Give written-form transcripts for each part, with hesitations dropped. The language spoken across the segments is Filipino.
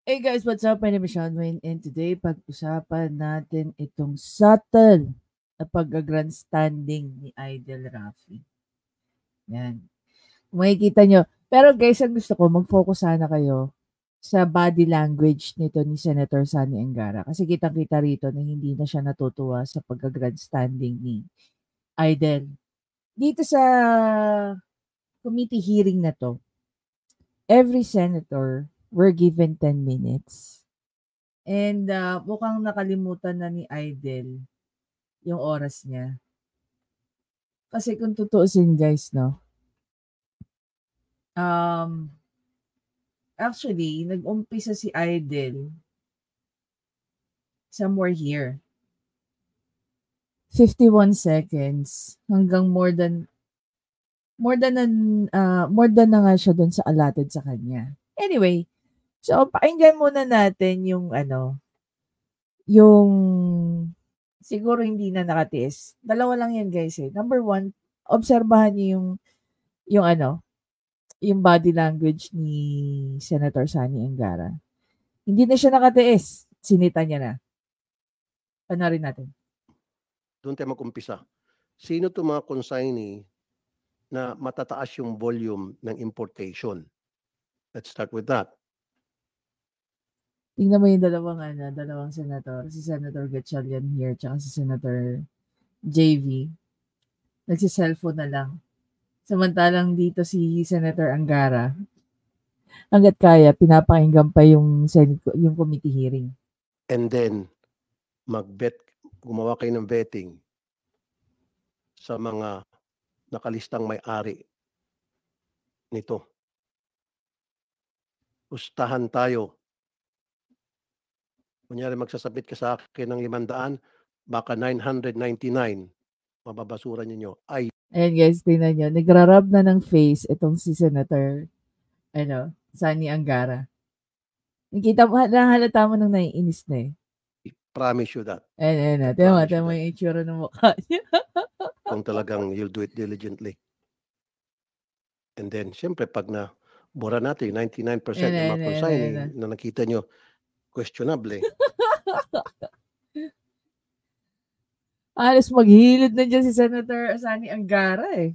Hey guys, what's up? My name is Sean Wayne and today pag-usapan natin itong subtle na pag-grandstanding ni Idol Rafi. Yan. Makikita nyo. Pero guys, ang gusto ko, mag-focus sana kayo sa body language nito ni Senator Sani Angara. Kasi kitang-kita rito na hindi na siya natutuwa sa pag-grandstanding ni Idol. Dito sa committee hearing na to, every senator were given 10 minutes. And mukhang nakalimutan na ni Idol yung oras niya. Kasi kung tutuusin guys, no, actually, nag-umpisa si Idol somewhere here. 51 seconds hanggang more than na nga siya doon sa allotted sa kanya. Anyway, so pakinggan muna natin yung yung siguro hindi na nakatiis. Dalawa lang yan guys eh. Number one, obserbahan niyo yung yung body language ni Senator Sani Angara. Hindi na siya nakatiis. Sinita niya na. Panorin natin. Doon tayo mag-umpisa. Sino to mga consignee na matataas yung volume ng importation? Let's start with that. Tingnan mo yung dalawang senator. Si Senator Gatchalian here, tsaka si Senator JV. Nagsiselfone na lang. Samantalang dito si Senator Angara, hanggat kaya, pinapakinggan pa yung committee hearing. And then, gumawa kayo ng vetting sa mga nakalistang may-ari nito. Ustahan tayo. Kunyari magsasabit ka sa akin ng 500, baka 999, mababasura ninyo. Ayan guys, tingnan nyo. Nagrarab na ng face itong si Senator Sani Angara. Nakita mo, halata mo nang naiinis na eh. Promise you that. Ayan. Tingnan mo yung itsura ng mukha niya. Kung talagang you'll do it diligently. And then, siyempre, pag bura natin, 99% ng mga consignee na nakita nyo, questionable. Alas maghilid na dyan si Senator Sani Angara eh.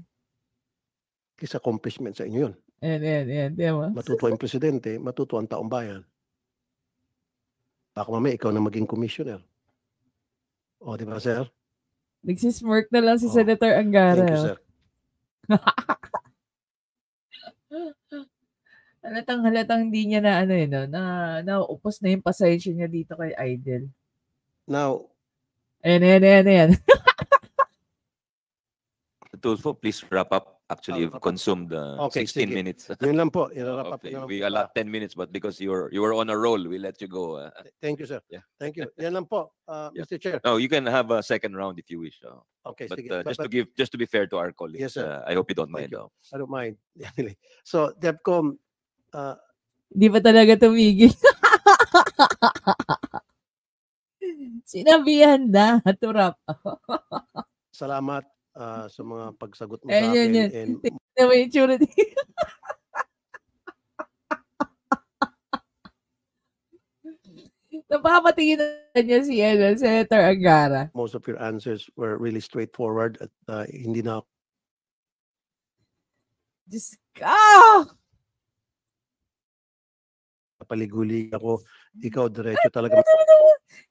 Kisa accomplishment sa inyo yun. Ayan. Matutuwa yung presidente, matutuwa ang taong bayan. Baka mamaya ikaw na maging commissioner. O, di ba, sir? Nagsismirk na lang si Senator Angara. Thank you, sir. Halatang hindi niya na naupos na yung pasensya niya dito kay Idol. Now, ayan. Tulfo, please wrap up. Actually, you've consumed 16 minutes. Yun lang po. Wrap up. We allot 10 minutes, but because you were on a roll, we let you go. Thank you, sir. Yeah. Thank you. Yan lang po, Mr. Chair. No, you can have a second round if you wish. Okay, but sige. Just to be fair to our colleagues, yes, sir. I hope you don't mind. I don't mind. So, DepCom, di ba talaga tumigil? Sinabihan na to wrap. Salamat sa mga pagsagot mo sa akin. And yung itsura niya. Napapatingin na niya si Senator Angara. Most of your answers were really straightforward at hindi na Diyos paliguli ako. Ikaw, diretso talaga.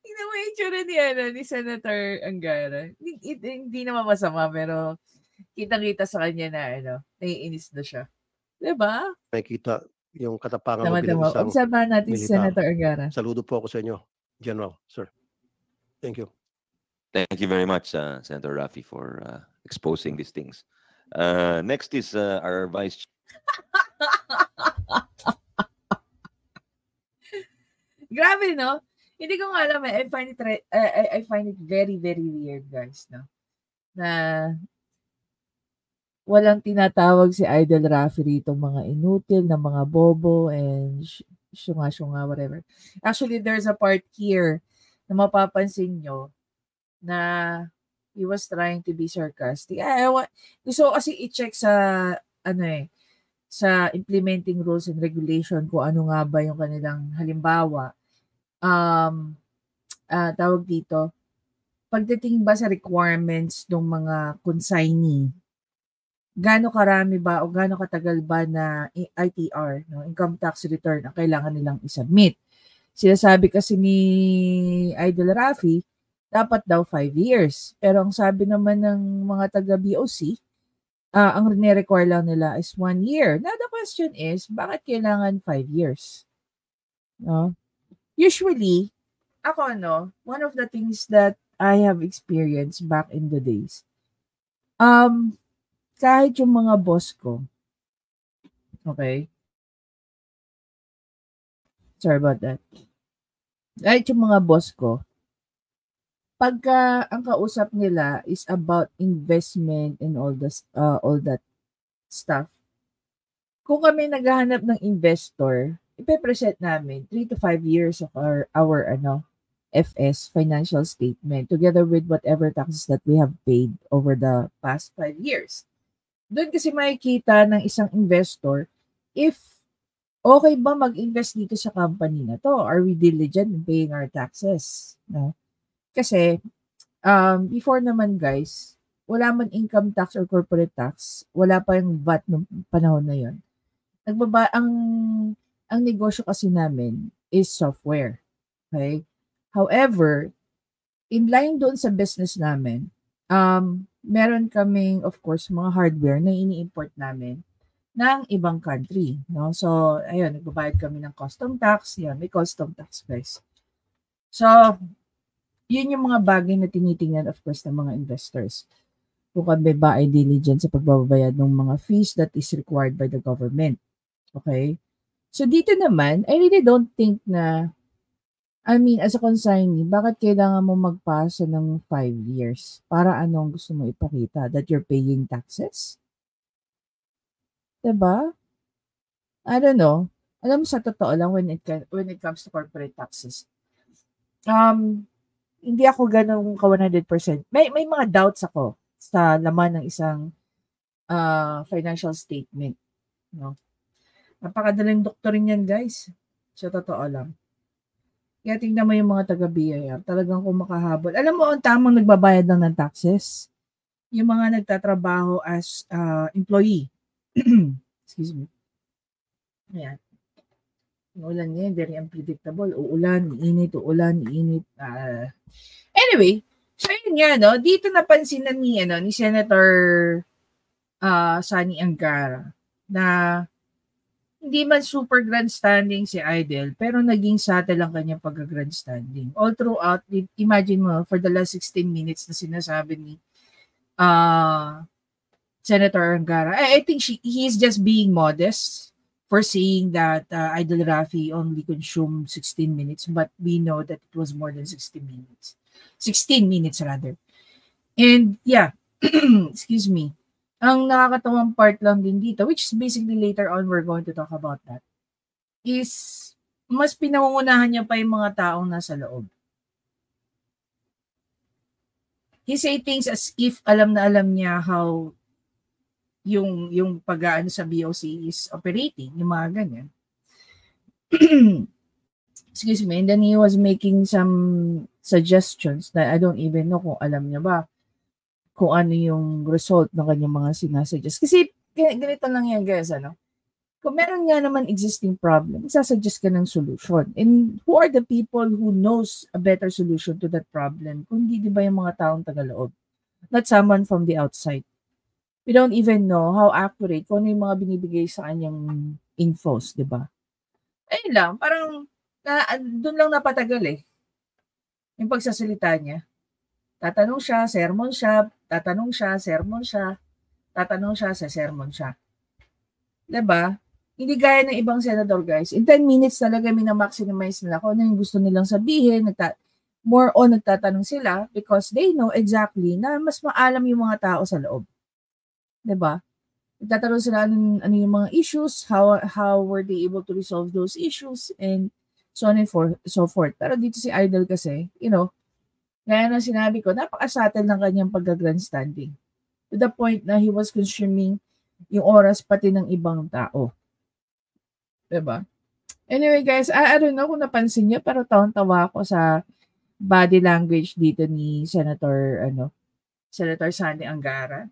Tingnan mo yung itsura ni Senator Angara. Hindi naman masama, pero kitang-kita sa kanya na naiinis na siya. Diba? Nakikita yung katapangan mo bilang isang obserbahan natin si Senator Angara. Saludo po ako sa inyo, General, sir. Thank you. Thank you very much, Senator Rafi, for exposing these things. Next is our Vice Chair. Grabe, no? Hindi ko nga alam eh. I find it very, very weird, guys, no? Na walang tinatawag si Idol Rafi rito mga inutil na mga bobo and syunga, whatever. Actually, there's a part here na mapapansin nyo na he was trying to be sarcastic. Gusto ko kasi i-check sa sa implementing rules and regulation kung ano nga ba yung kanilang halimbawa, tawag dito, pagdating ba sa requirements ng mga consignee, gaano karami ba o gaano katagal ba na ITR, no, income tax return, ang kailangan nilang isubmit. Sinasabi kasi ni Idol Rafi, dapat daw 5 years. Pero ang sabi naman ng mga taga-BOC, ang require lang nila is 1 year. Now the question is, bakit kailangan 5 years? No? Usually, ako one of the things that I have experienced back in the days, kahit yung mga boss ko, okay? Sorry about that. Kahit yung mga boss ko, pagka ang kausap nila is about investment and all that stuff, kung kami naghahanap ng investor, ipe-present namin 3 to 5 years of our FS, financial statement, together with whatever taxes that we have paid over the past 5 years. Doon kasi makikita ng isang investor if okay ba mag-invest dito sa company na to? Are we diligent in paying our taxes? No? Kasi before naman guys, wala man income tax or corporate tax, wala pa yung VAT noong panahon na yon. Ang negosyo kasi namin is software. Okay? However, in line doon sa business namin, meron kaming, of course, mga hardware na ini-import namin ng ibang country. No? So, ayun, nagbabayad kami ng custom tax. Yan, may custom tax, guys. So, yun yung mga bagay na tinitingnan, of course, ng mga investors. Kung kami ba ay diligent sa pagbabayad ng mga fees that is required by the government. Okay? So, dito naman, I really don't think na, as a consignee, bakit kailangan mo magpasa ng 5 years? Para anong gusto mo ipakita? That you're paying taxes? Diba? I don't know. Alam mo, sa totoo lang, when it comes to corporate taxes, hindi ako ganun ka 100%. May mga doubts ako sa laman ng isang financial statement. No? Napakadaling doktorin yan, guys. Sa totoo lang. Kaya tingnan mo yung mga taga-BIR, talagang kumakahabol. Alam mo, ang tamang nagbabayad lang ng taxes, yung mga nagtatrabaho as employee. Excuse me. Ayan. Yung ulan ngayon, very unpredictable. Uulan, iinit, uulan, iinit. Anyway, so yun nga, no? Dito napansin na ni Senator Sani Angara na hindi man super grandstanding si Idol, pero naging subtle ang kanyang pagka-grandstanding. All throughout, imagine mo, for the last 16 minutes na sinasabi ni Senator Angara, I think he is just being modest for saying that Idol Rafi only consumed 16 minutes, but we know that it was more than 16 minutes. 16 minutes rather. And yeah, excuse me. Ang nakakatawang part lang din dito, which is basically later on we're going to talk about that, is mas pinangungunahan niya pa yung mga taong nasa loob. He say things as if alam na alam niya how yung pag-aano sa BOC is operating, yung mga ganyan. Excuse me, and then he was making some suggestions that I don't even know kung alam niya ba kung ano yung result ng kanyang mga sinasuggest. Kasi ganito lang yan, guys, Kung meron nga naman existing problem, isasuggest ka ng solution. And who are the people who knows a better solution to that problem? Kung di ba yung mga taong tagaloob? Not someone from the outside. We don't even know how accurate kung ano yung mga binibigay sa kanyang infos, di ba? Ayun lang, parang doon lang napatagal yung pagsasalita niya. Tatanong siya, sermon siya, tatanong siya, sermon siya, tatanong siya, sermon siya. Diba? Hindi gaya ng ibang senador, guys. In 10 minutes talaga minamaximize nila kung ano yung gusto nilang sabihin. More on nagtatanong sila because they know exactly na mas maalam yung mga tao sa loob. Diba? Nagtatanong sila ano yung mga issues, how were they able to resolve those issues, and so on and so forth. Pero dito si Idol kasi, gaya na sinabi ko, napaka-subtle ng kanyang pagka-grandstanding. To the point na he was consuming yung oras pati ng ibang tao. Diba? Anyway guys, I don't know kung napansin niyo pero tawang-tawa ako sa body language dito ni Senator Sani Angara.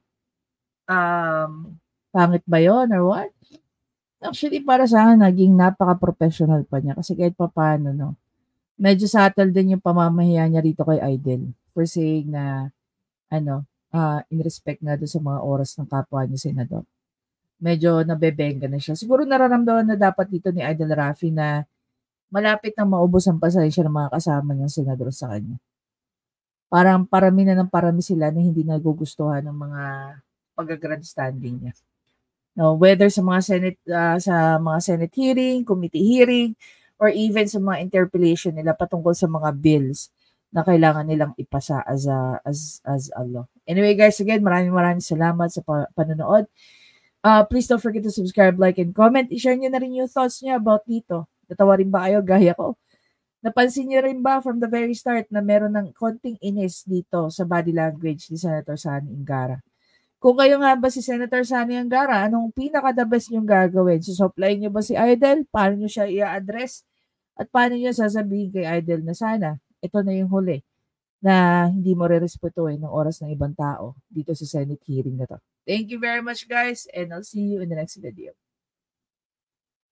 Pangit ba yun or what? Actually, para sa akin, naging napaka-professional pa niya. Kasi kahit pa paano, no, medyo subtle din yung pamamahiya niya rito kay Idol. For saying na, in respect nga doon sa mga oras ng kapwa niya senador. Medyo nabebenga na siya. Siguro nararamdaman na dapat dito ni Idol Rafi na malapit na maubos ang pasensya ng mga kasama niyang senador sa kanya. Parang parami na ng parami sila na hindi nagugustuhan ng mga pag-grandstanding niya. No, whether sa mga Senate hearing, committee hearing, or even sa mga interpellation nila patungkol sa mga bills na kailangan nilang ipasa as a law. Anyway guys, again, maraming salamat sa panonood. Please don't forget to subscribe, like, and comment. I-share nyo na rin yung thoughts nyo about dito. Natawa rin ba kayo gaya ko? Napansin nyo rin ba from the very start na meron ng konting inis dito sa body language ni Senator Sani Angara? Kung kayo nga ba si Senator Sani Angara, anong pinaka-the best nyong gagawin? Susupply nyo ba si Idol? Paano nyo siya i-address? At paano nyo sasabihin kay Idol na sana ito na yung huli na hindi mo re-respetuhin ng oras ng ibang tao dito sa Senate hearing na to. Thank you very much guys and I'll see you in the next video.